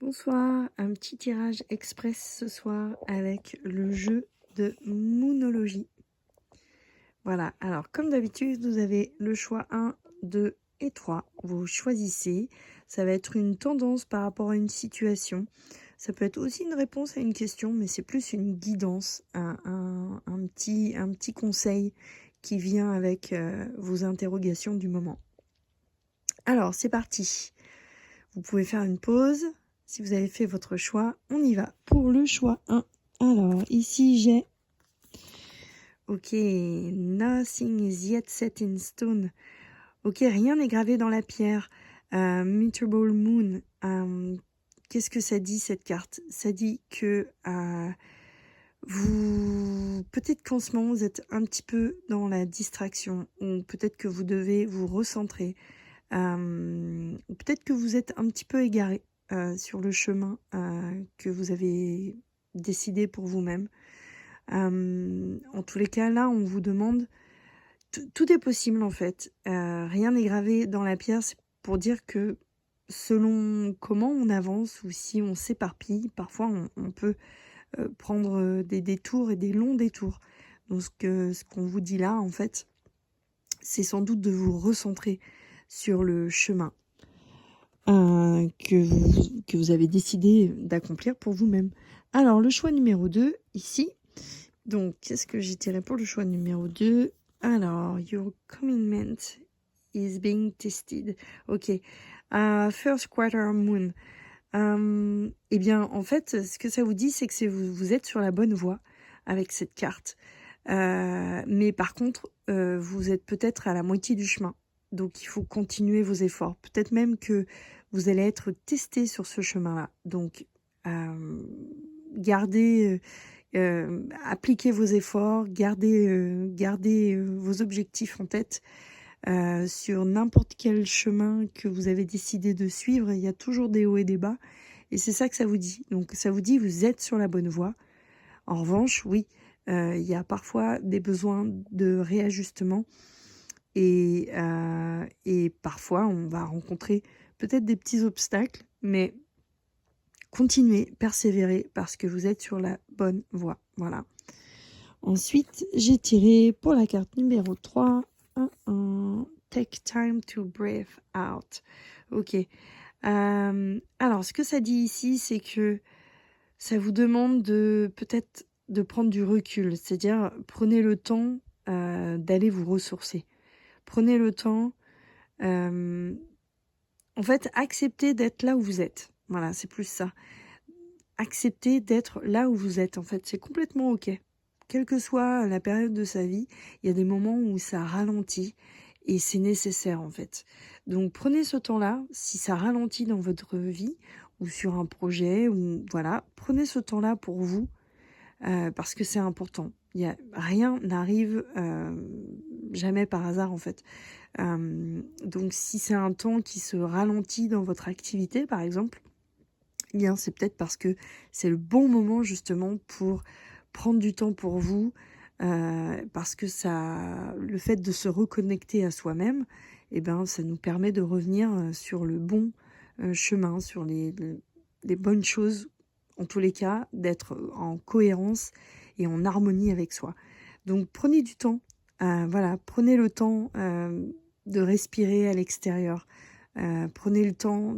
Bonsoir, un petit tirage express ce soir avec le jeu de Moonologie. Voilà, alors comme d'habitude, vous avez le choix 1, 2 et 3. Vous choisissez, ça va être une tendance par rapport à une situation. Ça peut être aussi une réponse à une question, mais c'est plus une guidance, un petit conseil qui vient avec vos interrogations du moment. Alors, c'est parti. Vous pouvez faire une pause. Si vous avez fait votre choix, on y va pour le choix 1. Alors, ici, j'ai... Ok, nothing is yet set in stone. Ok, rien n'est gravé dans la pierre. Mutable Moon. Qu'est-ce que ça dit, cette carte? Ça dit que vous... Peut-être qu'en ce moment, vous êtes un petit peu dans la distraction. Ou peut-être que vous devez vous recentrer. Peut-être que vous êtes un petit peu égaré sur le chemin que vous avez décidé pour vous-même. En tous les cas, là, on vous demande... Tout est possible, en fait. Rien n'est gravé dans la pierre. C'est pour dire que selon comment on avance ou si on s'éparpille, parfois, on peut prendre des détours et des longs détours. Donc, ce qu'on vous dit là, en fait, c'est sans doute de vous recentrer sur le chemin que vous avez décidé d'accomplir pour vous-même. Alors, le choix numéro 2, ici. Donc, qu'est-ce que j'ai tiré pour le choix numéro 2? Alors, your commitment is being tested. Ok. First quarter moon. Eh bien, en fait, ce que ça vous dit, c'est que vous êtes sur la bonne voie avec cette carte. Mais par contre, vous êtes peut-être à la moitié du chemin. Donc, il faut continuer vos efforts. Peut-être même que vous allez être testé sur ce chemin-là. Donc, appliquez vos efforts, gardez vos objectifs en tête. Sur n'importe quel chemin que vous avez décidé de suivre, il y a toujours des hauts et des bas. Et c'est ça que ça vous dit. Donc, ça vous dit vous êtes sur la bonne voie. En revanche, oui, il y a parfois des besoins de réajustement. Et parfois, on va rencontrer peut-être des petits obstacles, mais continuez, persévérez, parce que vous êtes sur la bonne voie. Voilà. Ensuite, j'ai tiré pour la carte numéro 3, Take time to breathe out. Ok. Alors, ce que ça dit ici, c'est que ça vous demande de peut-être de prendre du recul. C'est-à-dire, prenez le temps d'aller vous ressourcer. Prenez le temps, en fait, acceptez d'être là où vous êtes. Voilà, c'est plus ça. Acceptez d'être là où vous êtes, en fait. C'est complètement OK. Quelle que soit la période de sa vie, il y a des moments où ça ralentit et c'est nécessaire, en fait. Donc, prenez ce temps-là. Si ça ralentit dans votre vie ou sur un projet, ou voilà, prenez ce temps-là pour vous parce que c'est important. Rien n'arrive jamais par hasard, en fait. Donc, si c'est un temps qui se ralentit dans votre activité, par exemple, eh bien, c'est peut-être parce que c'est le bon moment justement pour prendre du temps pour vous, parce que le fait de se reconnecter à soi-même, eh ben, ça nous permet de revenir sur le bon chemin, sur les bonnes choses, en tous les cas, d'être en cohérence et en harmonie avec soi. Donc, prenez du temps, voilà, prenez le temps de respirer à l'extérieur, prenez le temps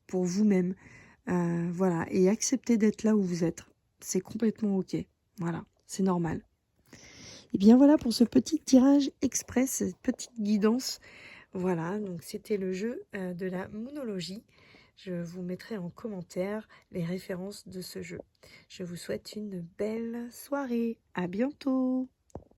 pour vous-même. Voilà, et acceptez d'être là où vous êtes. C'est complètement OK. Voilà, c'est normal. Et bien voilà pour ce petit tirage express, cette petite guidance. Voilà, donc c'était le jeu de la Moonologie. Je vous mettrai en commentaire les références de ce jeu. Je vous souhaite une belle soirée. À bientôt!